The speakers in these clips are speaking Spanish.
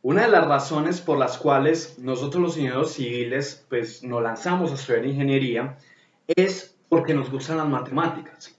Una de las razones por las cuales nosotros los ingenieros civiles pues nos lanzamos a estudiar ingeniería es porque nos gustan las matemáticas.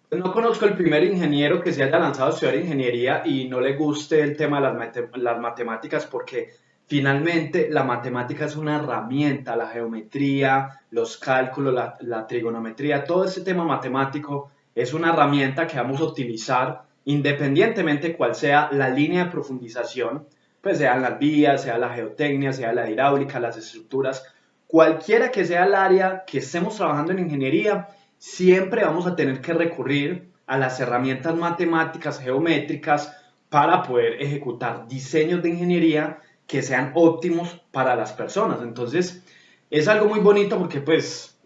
Pues no conozco el primer ingeniero que se haya lanzado a estudiar ingeniería y no le guste el tema de las matemáticas porque finalmente la matemática es una herramienta, la geometría, los cálculos, la trigonometría, todo ese tema matemático es una herramienta que vamos a utilizar independientemente cuál sea la línea de profundización, pues sean las vías, sea la geotecnia, sea la hidráulica, las estructuras, cualquiera que sea el área que estemos trabajando en ingeniería, siempre vamos a tener que recurrir a las herramientas matemáticas, geométricas, para poder ejecutar diseños de ingeniería que sean óptimos para las personas. Entonces, es algo muy bonito porque pues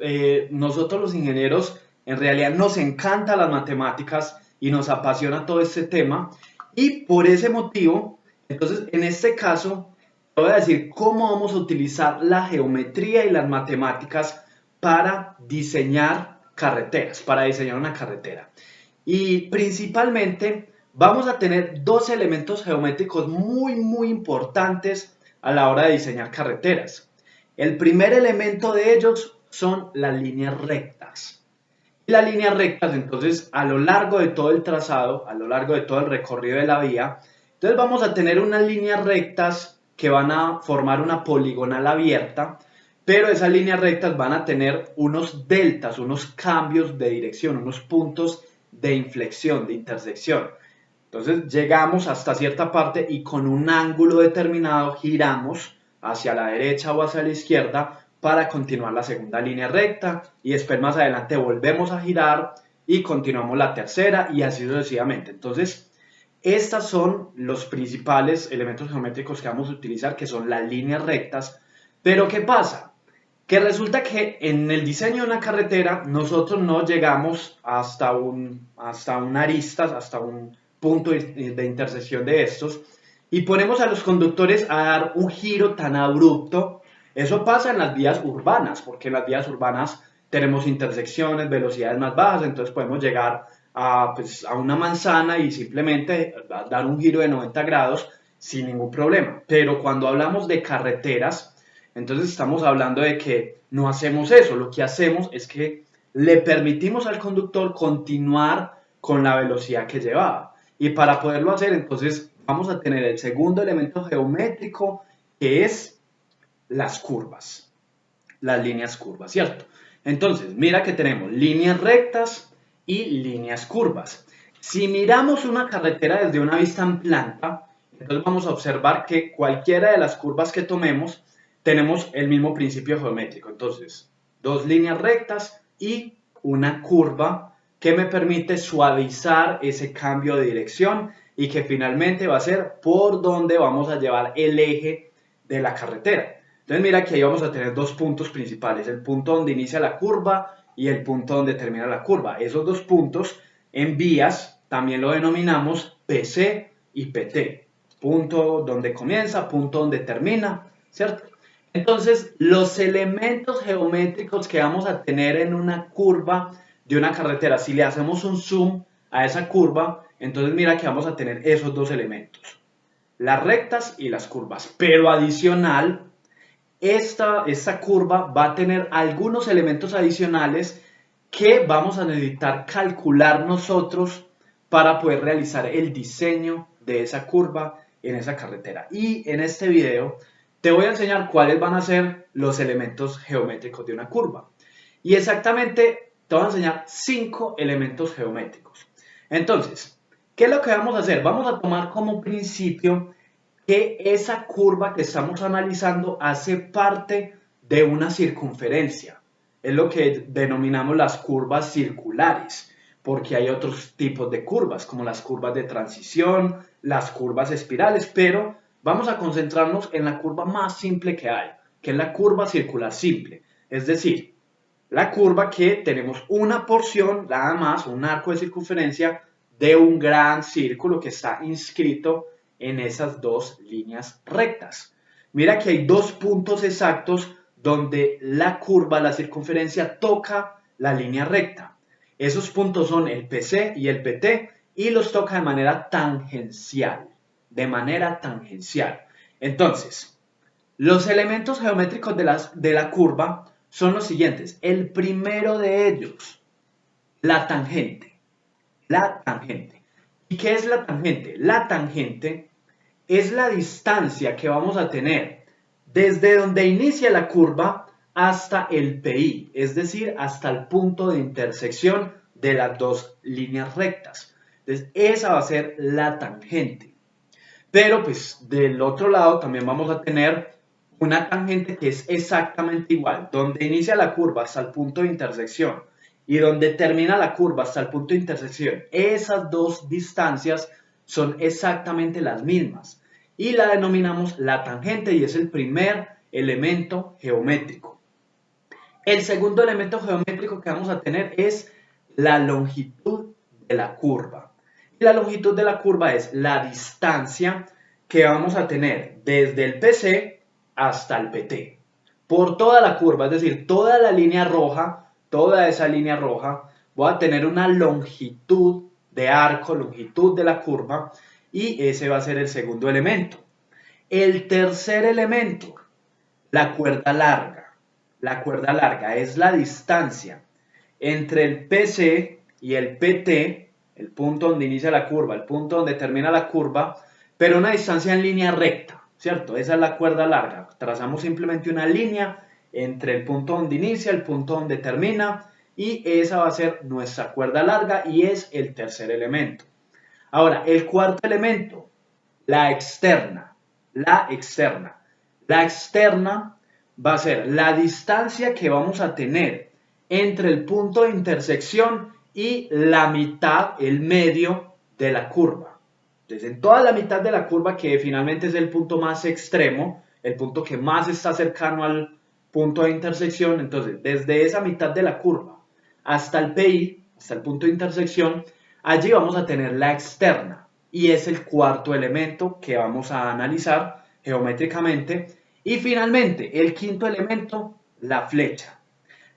nosotros los ingenieros en realidad nos encanta las matemáticas y nos apasiona todo este tema y por ese motivo, entonces en este caso, te voy a decir cómo vamos a utilizar la geometría y las matemáticas para diseñar carreteras, para diseñar una carretera. Y principalmente vamos a tener dos elementos geométricos muy importantes a la hora de diseñar carreteras. El primer elemento de ellos son las líneas rectas. Y las líneas rectas, entonces, a lo largo de todo el trazado, a lo largo de todo el recorrido de la vía, entonces vamos a tener unas líneas rectas que van a formar una poligonal abierta, pero esas líneas rectas van a tener unos deltas, unos cambios de dirección, unos puntos de inflexión, de intersección. Entonces llegamos hasta cierta parte y con un ángulo determinado giramos hacia la derecha o hacia la izquierda para continuar la segunda línea recta y después más adelante volvemos a girar y continuamos la tercera y así sucesivamente. Entonces, estos son los principales elementos geométricos que vamos a utilizar, que son las líneas rectas. Pero ¿qué pasa? Que resulta que en el diseño de una carretera nosotros no llegamos hasta una arista, hasta un punto de intersección de estos y ponemos a los conductores a dar un giro tan abrupto. Eso pasa en las vías urbanas, porque en las vías urbanas tenemos intersecciones, velocidades más bajas, entonces podemos llegar pues, a una manzana y simplemente dar un giro de 90 grados sin ningún problema. Pero cuando hablamos de carreteras, entonces estamos hablando de que no hacemos eso, lo que hacemos es que le permitimos al conductor continuar con la velocidad que llevaba. Y para poderlo hacer, entonces vamos a tener el segundo elemento geométrico, que es las curvas, las líneas curvas, ¿cierto? Entonces, mira que tenemos líneas rectas y líneas curvas. Si miramos una carretera desde una vista en planta, entonces vamos a observar que cualquiera de las curvas que tomemos, tenemos el mismo principio geométrico. Entonces, dos líneas rectas y una curva que me permite suavizar ese cambio de dirección y que finalmente va a ser por donde vamos a llevar el eje de la carretera. Entonces mira que ahí vamos a tener dos puntos principales, el punto donde inicia la curva y el punto donde termina la curva. Esos dos puntos en vías también lo denominamos PC y PT, punto donde comienza, punto donde termina, ¿cierto? Entonces, los elementos geométricos que vamos a tener en una curva de una carretera, si le hacemos un zoom a esa curva, entonces mira que vamos a tener esos dos elementos, las rectas y las curvas. Pero adicional, esta curva va a tener algunos elementos adicionales que vamos a necesitar calcular nosotros para poder realizar el diseño de esa curva en esa carretera. Y en este video te voy a enseñar cuáles van a ser los elementos geométricos de una curva. Y exactamente te voy a enseñar 5 elementos geométricos. Entonces, ¿qué es lo que vamos a hacer? Vamos a tomar como principio que esa curva que estamos analizando hace parte de una circunferencia. Es lo que denominamos las curvas circulares, porque hay otros tipos de curvas, como las curvas de transición, las curvas espirales, pero vamos a concentrarnos en la curva más simple que hay, que es la curva circular simple. Es decir, la curva que tenemos una porción, nada más, un arco de circunferencia de un gran círculo que está inscrito en esas dos líneas rectas. Mira que hay dos puntos exactos donde la curva, la circunferencia, toca la línea recta. Esos puntos son el PC y el PT y los toca de manera tangencial. De manera tangencial. Entonces, los elementos geométricos de la curva son los siguientes. El primero de ellos, la tangente. La tangente. ¿Y qué es la tangente? La tangente es la distancia que vamos a tener desde donde inicia la curva hasta el PI, es decir, hasta el punto de intersección de las dos líneas rectas. Entonces, esa va a ser la tangente. Pero pues del otro lado también vamos a tener una tangente que es exactamente igual, donde inicia la curva hasta el punto de intersección y donde termina la curva hasta el punto de intersección. Esas dos distancias son exactamente las mismas y la denominamos la tangente y es el primer elemento geométrico. El segundo elemento geométrico que vamos a tener es la longitud de la curva. Y la longitud de la curva es la distancia que vamos a tener desde el PC hasta el PT. Por toda la curva, es decir, toda la línea roja, toda esa línea roja, voy a tener una longitud de arco, longitud de la curva, y ese va a ser el segundo elemento. El tercer elemento, la cuerda larga. La cuerda larga es la distancia entre el PC y el PT, el punto donde inicia la curva, el punto donde termina la curva, pero una distancia en línea recta, ¿cierto? Esa es la cuerda larga. Trazamos simplemente una línea entre el punto donde inicia, el punto donde termina, y esa va a ser nuestra cuerda larga y es el tercer elemento. Ahora, el cuarto elemento, la externa. La externa. La externa va a ser la distancia que vamos a tener entre el punto de intersección y la mitad, el medio de la curva. Entonces, en toda la mitad de la curva, que finalmente es el punto más extremo, el punto que más está cercano al punto de intersección, entonces, desde esa mitad de la curva hasta el PI, hasta el punto de intersección, allí vamos a tener la externa, y es el cuarto elemento que vamos a analizar geométricamente. Y finalmente, el quinto elemento, la flecha.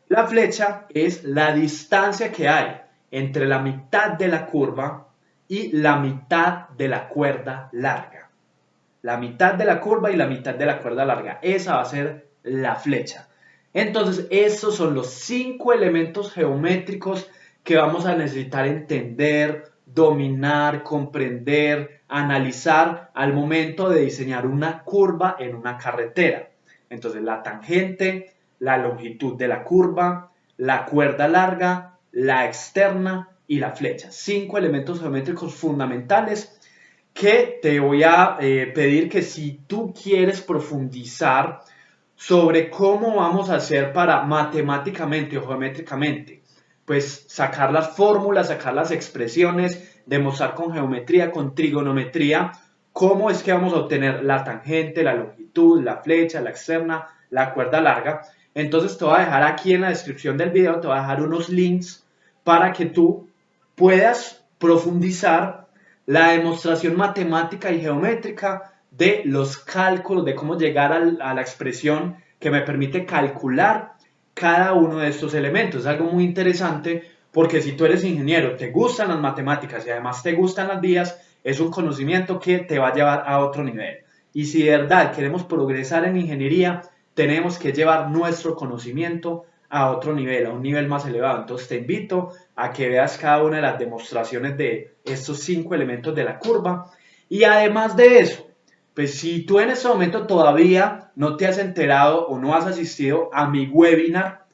La flecha es la distancia que hay entre la mitad de la curva y la mitad de la cuerda larga. La mitad de la curva y la mitad de la cuerda larga. Esa va a ser la flecha. Entonces, esos son los 5 elementos geométricos que vamos a necesitar entender, dominar, comprender, analizar al momento de diseñar una curva en una carretera. Entonces, la tangente, la longitud de la curva, la cuerda larga, la externa y la flecha. 5 elementos geométricos fundamentales que te voy a pedir que si tú quieres profundizar sobre cómo vamos a hacer para matemáticamente o geométricamente, pues sacar las fórmulas, sacar las expresiones, demostrar con geometría, con trigonometría, cómo es que vamos a obtener la tangente, la longitud, la flecha, la externa, la cuerda larga. Entonces te voy a dejar aquí en la descripción del video, te voy a dejar unos links para que tú puedas profundizar la demostración matemática y geométrica de los cálculos, de cómo llegar a la expresión que me permite calcular cada uno de estos elementos. Es algo muy interesante porque si tú eres ingeniero, te gustan las matemáticas y además te gustan las vías, es un conocimiento que te va a llevar a otro nivel. Y si de verdad queremos progresar en ingeniería, tenemos que llevar nuestro conocimiento a otro nivel, a un nivel más elevado. Entonces te invito a que veas cada una de las demostraciones de estos 5 elementos de la curva. Y además de eso, pues si tú en este momento todavía no te has enterado o no has asistido a mi webinar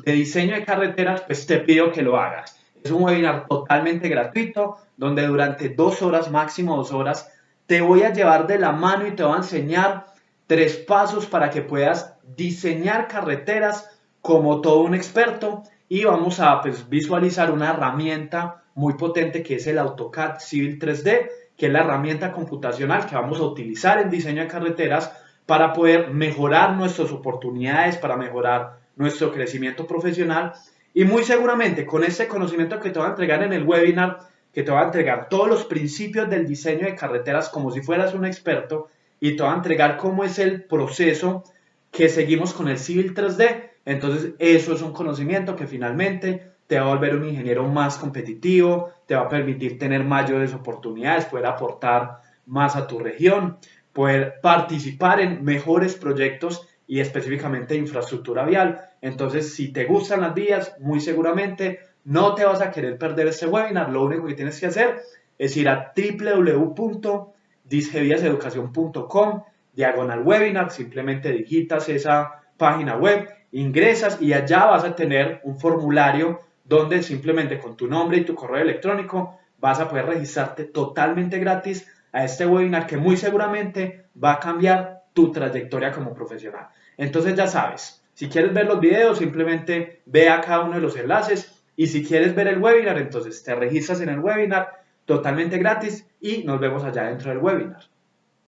de diseño de carreteras, pues te pido que lo hagas. Es un webinar totalmente gratuito, donde durante 2 horas, máximo 2 horas, te voy a llevar de la mano y te voy a enseñar 3 pasos para que puedas diseñar carreteras como todo un experto, y vamos a visualizar una herramienta muy potente que es el AutoCAD Civil 3D, que es la herramienta computacional que vamos a utilizar en diseño de carreteras para poder mejorar nuestras oportunidades, para mejorar nuestro crecimiento profesional. Y muy seguramente con este conocimiento que te voy a entregar en el webinar, que te voy a entregar todos los principios del diseño de carreteras como si fueras un experto, y te voy a entregar cómo es el proceso que seguimos con el Civil 3D. Entonces eso es un conocimiento que finalmente te va a volver un ingeniero más competitivo, te va a permitir tener mayores oportunidades, poder aportar más a tu región. poder participar en mejores proyectos y específicamente infraestructura vial. Entonces, si te gustan las vías, muy seguramente no te vas a querer perder este webinar. Lo único que tienes que hacer es ir a www.disqueviaseducacion.com/webinar. Simplemente digitas esa página web, ingresas y allá vas a tener un formulario donde simplemente con tu nombre y tu correo electrónico vas a poder registrarte totalmente gratis a este webinar que muy seguramente va a cambiar tu trayectoria como profesional. Entonces ya sabes, si quieres ver los videos, simplemente ve a cada uno de los enlaces, y si quieres ver el webinar, entonces te registras en el webinar totalmente gratis y nos vemos allá dentro del webinar.